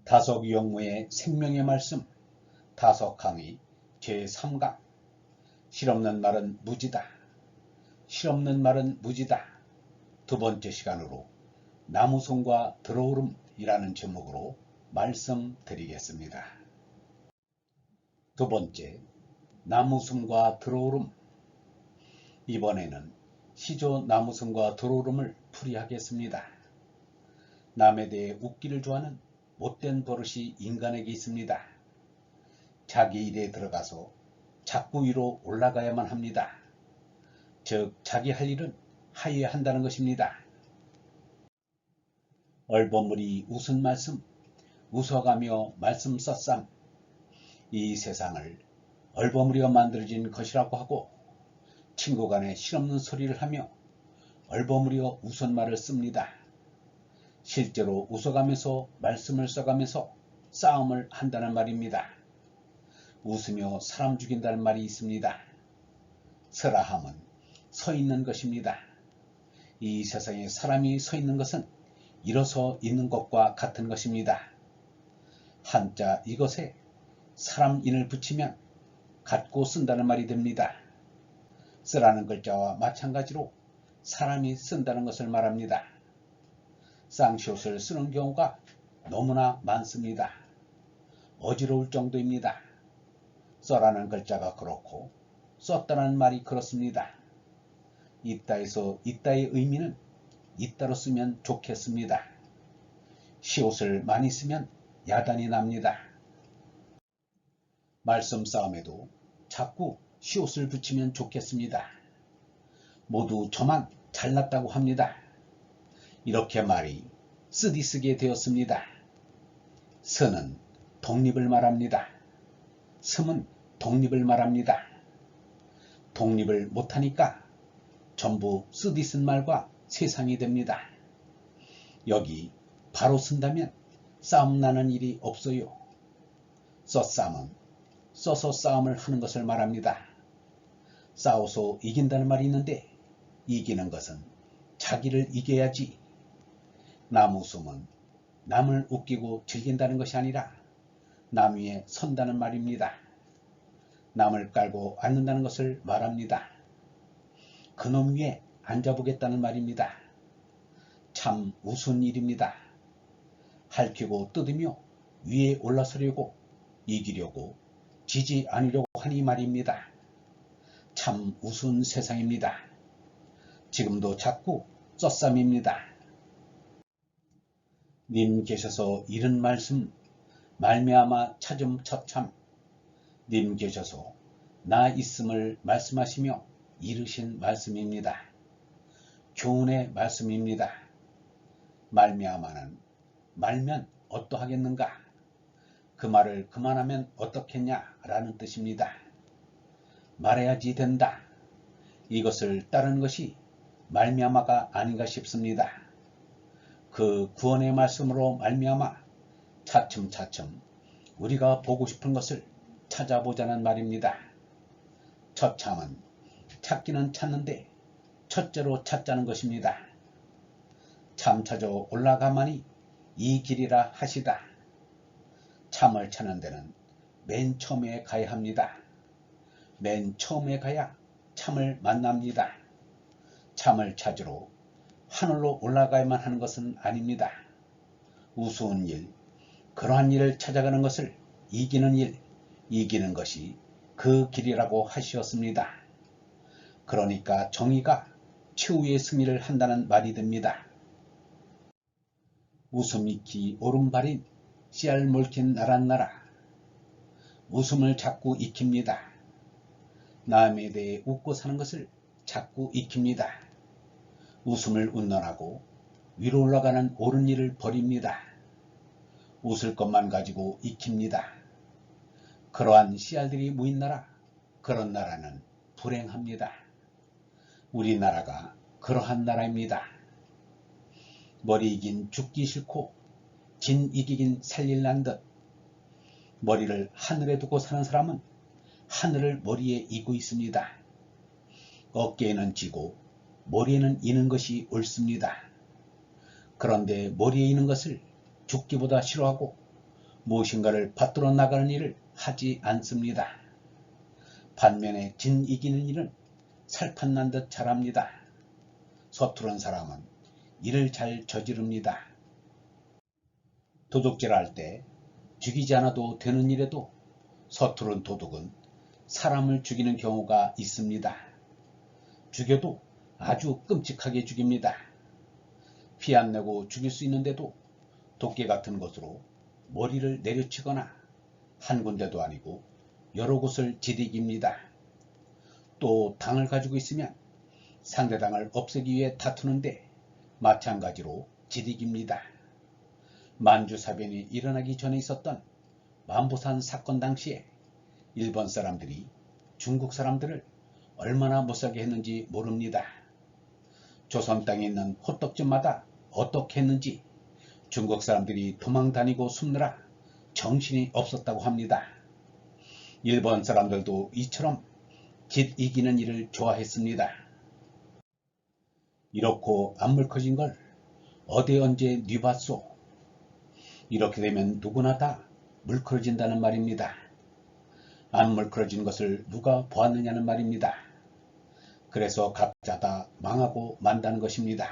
다석영무의 생명의 말씀 다석강의 제3강 실없는 말은 무지다. 실없는 말은 무지다. 두 번째 시간으로 나무송과 들어오름이라는 제목으로 말씀드리겠습니다. 두 번째, 나무숨과 들어오름. 이번에는 시조 나무숨과 들어오름을 풀이하겠습니다. 남에 대해 웃기를 좋아하는 못된 버릇이 인간에게 있습니다. 자기 일에 들어가서 자꾸 위로 올라가야만 합니다. 즉 자기 할 일은 하여야 한다는 것입니다. 얼버무리 웃은 말씀, 웃어가며 말씀 썼삼. 이 세상을 얼버무려 만들어진 것이라고 하고 친구 간에 실없는 소리를 하며 얼버무려 웃은 말을 씁니다. 실제로 웃어가면서 말씀을 써가면서 싸움을 한다는 말입니다. 웃으며 사람 죽인다는 말이 있습니다. 서라함은 서 있는 것입니다. 이 세상에 사람이 서 있는 것은 일어서 있는 것과 같은 것입니다. 한자 이것에 사람인을 붙이면 갖고 쓴다는 말이 됩니다. 쓰라는 글자와 마찬가지로 사람이 쓴다는 것을 말합니다. 쌍시옷을 쓰는 경우가 너무나 많습니다. 어지러울 정도입니다. 써라는 글자가 그렇고 썼다는 말이 그렇습니다. 있다에서 있다의 의미는 있다로 쓰면 좋겠습니다. 시옷을 많이 쓰면 야단이 납니다. 말씀 싸움에도 자꾸 시옷을 붙이면 좋겠습니다. 모두 저만 잘났다고 합니다. 이렇게 말이 쓰디쓰게 되었습니다. 서는 독립을 말합니다. 섬은 독립을 말합니다. 독립을 못하니까 전부 쓰디쓴 말과 세상이 됩니다. 여기 바로 쓴다면 싸움 나는 일이 없어요. 써싸움은 써서 싸움을 하는 것을 말합니다. 싸워서 이긴다는 말이 있는데 이기는 것은 자기를 이겨야지. 나무숨은 남을 웃기고 즐긴다는 것이 아니라 남 위에 선다는 말입니다. 남을 깔고 앉는다는 것을 말합니다. 그놈 위에 앉아보겠다는 말입니다. 참 우스운 일입니다. 핥히고 뜯으며 위에 올라서려고 이기려고 지지 않으려고 하니 말입니다. 참 우스운 세상입니다. 지금도 자꾸 쩌쌈입니다. 님 계셔서 이른 말씀 말미암아 찾음 처참. 님 계셔서 나 있음을 말씀하시며 이르신 말씀입니다. 교훈의 말씀입니다. 말미암아는 말면 어떠하겠는가? 그 말을 그만하면 어떻겠냐라는 뜻입니다. 말해야지 된다. 이것을 따르는 것이 말미암아가 아닌가 싶습니다. 그 구원의 말씀으로 말미암아 차츰차츰 우리가 보고 싶은 것을 찾아보자는 말입니다. 처참은 찾기는 찾는데 첫째로 찾자는 것입니다. 참 찾아 올라가마니 이 길이라 하시다. 참을 찾는 데는 맨 처음에 가야 합니다. 맨 처음에 가야 참을 만납니다. 참을 찾으러 하늘로 올라가야만 하는 것은 아닙니다. 우스운 일, 그러한 일을 찾아가는 것을 이기는 일, 이기는 것이 그 길이라고 하시었습니다. 그러니까 정의가 최후의 승리를 한다는 말이 됩니다. 웃음 익히 오른발인 씨알 몰킨 나란 나라. 웃음을 자꾸 익힙니다. 남에 대해 웃고 사는 것을 자꾸 익힙니다. 웃음을 운전하고 위로 올라가는 옳은 일을 버립니다. 웃을 것만 가지고 익힙니다. 그러한 씨알들이 모인 나라, 그런 나라는 불행합니다. 우리나라가 그러한 나라입니다. 머리 이긴 죽기 싫고 진 이기긴 살릴란 듯. 머리를 하늘에 두고 사는 사람은 하늘을 머리에 이고 있습니다. 어깨에는 지고 머리에는 이는 것이 옳습니다. 그런데 머리에 이는 것을 죽기보다 싫어하고 무엇인가를 받들어 나가는 일을 하지 않습니다. 반면에 진 이기는 일은 살판난 듯 잘합니다. 서투른 사람은 일을 잘 저지릅니다. 도둑질할 때 죽이지 않아도 되는 일에도 서투른 도둑은 사람을 죽이는 경우가 있습니다. 죽여도 아주 끔찍하게 죽입니다. 피 안 내고 죽일 수 있는데도 도끼 같은 것으로 머리를 내려치거나 한 군데도 아니고 여러 곳을 지리깁니다. 또 당을 가지고 있으면 상대당을 없애기 위해 다투는데 마찬가지로 지리깁니다. 만주사변이 일어나기 전에 있었던 만보산 사건 당시에 일본 사람들이 중국 사람들을 얼마나 못살게 했는지 모릅니다. 조선 땅에 있는 호떡집마다 어떻게 했는지 중국 사람들이 도망 다니고 숨느라 정신이 없었다고 합니다. 일본 사람들도 이처럼 짓 이기는 일을 좋아했습니다. 이렇고 안 물커진 걸 어디 언제 뉘 봤소? 이렇게 되면 누구나 다 물커진다는 말입니다. 안 물커진 것을 누가 보았느냐는 말입니다. 그래서 각자 다 망하고 만다는 것입니다.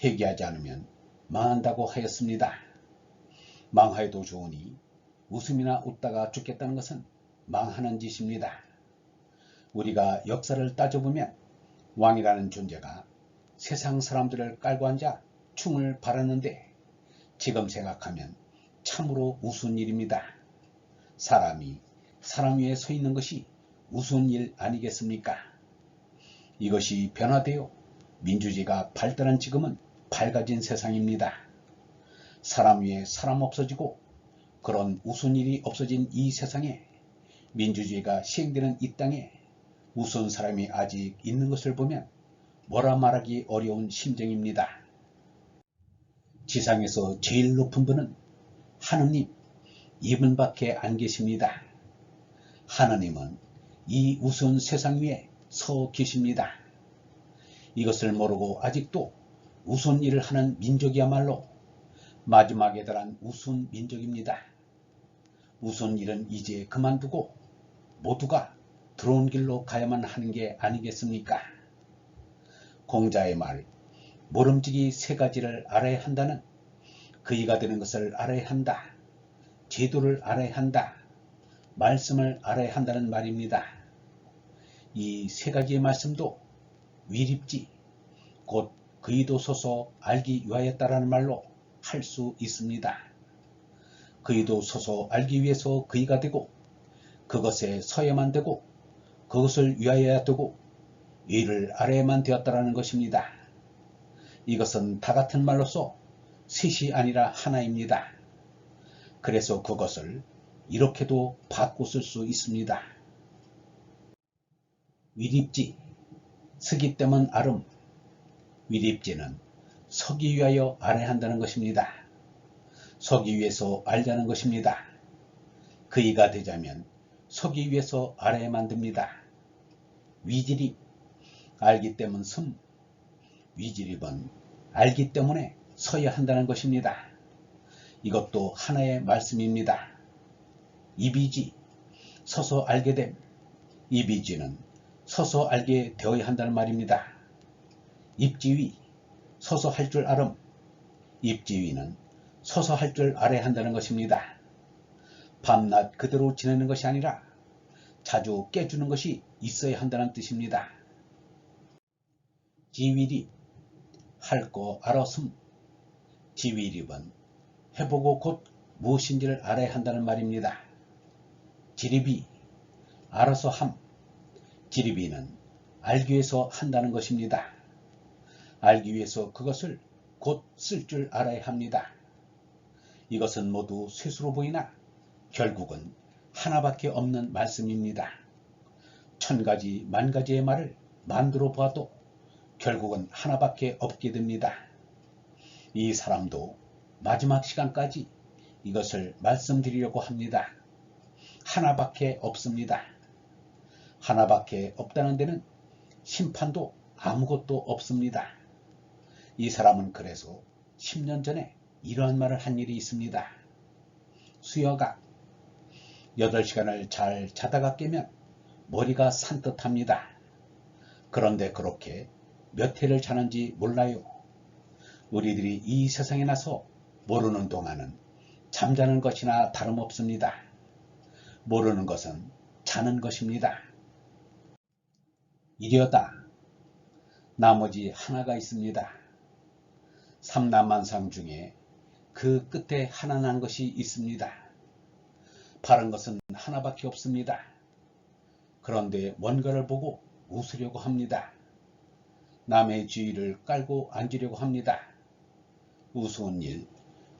회개하지 않으면 망한다고 하였습니다. 망하여도 좋으니 웃음이나 웃다가 죽겠다는 것은 망하는 짓입니다. 우리가 역사를 따져보면 왕이라는 존재가 세상 사람들을 깔고 앉아 충을 바랐는데 지금 생각하면 참으로 우스운 일입니다. 사람이 사람 위에 서 있는 것이 우스운 일 아니겠습니까? 이것이 변화되어 민주주의가 발달한 지금은 밝아진 세상입니다. 사람 위에 사람 없어지고 그런 우스운 일이 없어진 이 세상에 민주주의가 시행되는 이 땅에 우스운 사람이 아직 있는 것을 보면 뭐라 말하기 어려운 심정입니다. 지상에서 제일 높은 분은 하느님 이분밖에 안 계십니다. 하느님은 이 우스운 세상 위에 서 계십니다. 이것을 모르고 아직도 우스운 일을 하는 민족이야말로 마지막에 달한 우스운 민족입니다. 우스운 일은 이제 그만두고 모두가 들어온 길로 가야만 하는 게 아니겠습니까? 공자의 말, 모름지기 세 가지를 알아야 한다는 그이가 되는 것을 알아야 한다. 제도를 알아야 한다. 말씀을 알아야 한다는 말입니다. 이 세 가지의 말씀도 위립지, 곧 그이도소서 알기 위하였다라는 말로 할 수 있습니다. 그이도소서 알기 위해서 그이가 되고 그것에 서야만 되고 그것을 위하여야 되고 이를 알아야만 되었다라는 것입니다. 이것은 다 같은 말로서 셋이 아니라 하나입니다. 그래서 그것을 이렇게도 바꿔 쓸 수 있습니다. 위립지, 서기 때문 아름. 위립지는 서기 위하여 알아야 한다는 것입니다. 서기 위해서 알자는 것입니다. 그이가 되자면 서기 위해서 알아야만 됩니다. 위지립, 알기 때문 섬. 위지립은 알기 때문에 서야 한다는 것입니다. 이것도 하나의 말씀입니다. 이비지, 서서 알게 됨. 이비지는 서서 알게 되어야 한다는 말입니다. 입지위, 서서 할 줄 알음. 입지위는 서서 할 줄 알아야 한다는 것입니다. 밤낮 그대로 지내는 것이 아니라 자주 깨주는 것이 있어야 한다는 뜻입니다. 지위립, 할 거 알았음. 지위립은 해보고 곧 무엇인지를 알아야 한다는 말입니다. 지립이, 알아서 함. 지립이는 알기 위해서 한다는 것입니다. 알기 위해서 그것을 곧 쓸 줄 알아야 합니다. 이것은 모두 셋으로 보이나 결국은 하나밖에 없는 말씀입니다. 천가지 만가지의 말을 만들어 보아도 결국은 하나밖에 없게 됩니다. 이 사람도 마지막 시간까지 이것을 말씀드리려고 합니다. 하나밖에 없습니다. 하나밖에 없다는 데는 심판도 아무것도 없습니다. 이 사람은 그래서 10년 전에 이러한 말을 한 일이 있습니다. 수여각. 8시간을 잘 자다가 깨면 머리가 산뜻합니다. 그런데 그렇게 몇 회를 자는지 몰라요. 우리들이 이 세상에 나서 모르는 동안은 잠자는 것이나 다름없습니다. 모르는 것은 자는 것입니다. 이려다. 나머지 하나가 있습니다. 삼라만상 중에 그 끝에 하나 난 것이 있습니다. 바른 것은 하나밖에 없습니다. 그런데 뭔가를 보고 웃으려고 합니다. 남의 주위를 깔고 앉으려고 합니다. 우스운 일,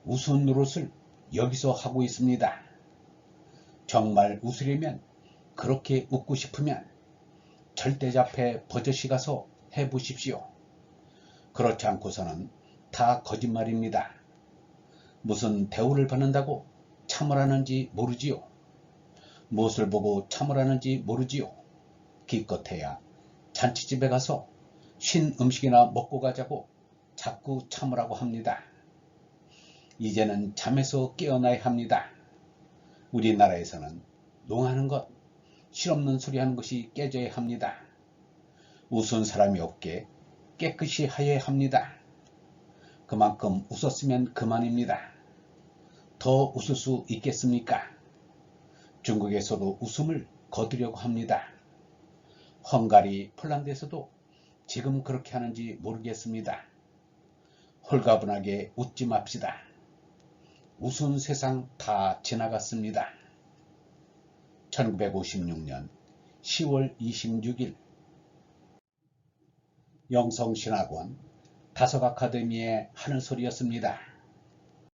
우스운 노릇을 여기서 하고 있습니다. 정말 웃으려면, 그렇게 웃고 싶으면 절대자폐 버젓이 가서 해보십시오. 그렇지 않고서는 다 거짓말입니다. 무슨 대우를 받는다고 참으라는지 모르지요. 무엇을 보고 참으라는지 모르지요. 기껏해야 잔치집에 가서 신 음식이나 먹고 가자고 자꾸 참으라고 합니다. 이제는 잠에서 깨어나야 합니다. 우리나라에서는 농하는 것, 실없는 소리 하는 것이 깨져야 합니다. 웃은 사람이 없게 깨끗이 하여야 합니다. 그만큼 웃었으면 그만입니다. 더 웃을 수 있겠습니까? 중국에서도 웃음을 거두려고 합니다. 헝가리, 폴란드에서도 지금 그렇게 하는지 모르겠습니다. 홀가분하게 웃지 맙시다. 웃은 세상 다 지나갔습니다. 1956년 10월 26일 영성신학원 다석아카데미의 하늘소리였습니다.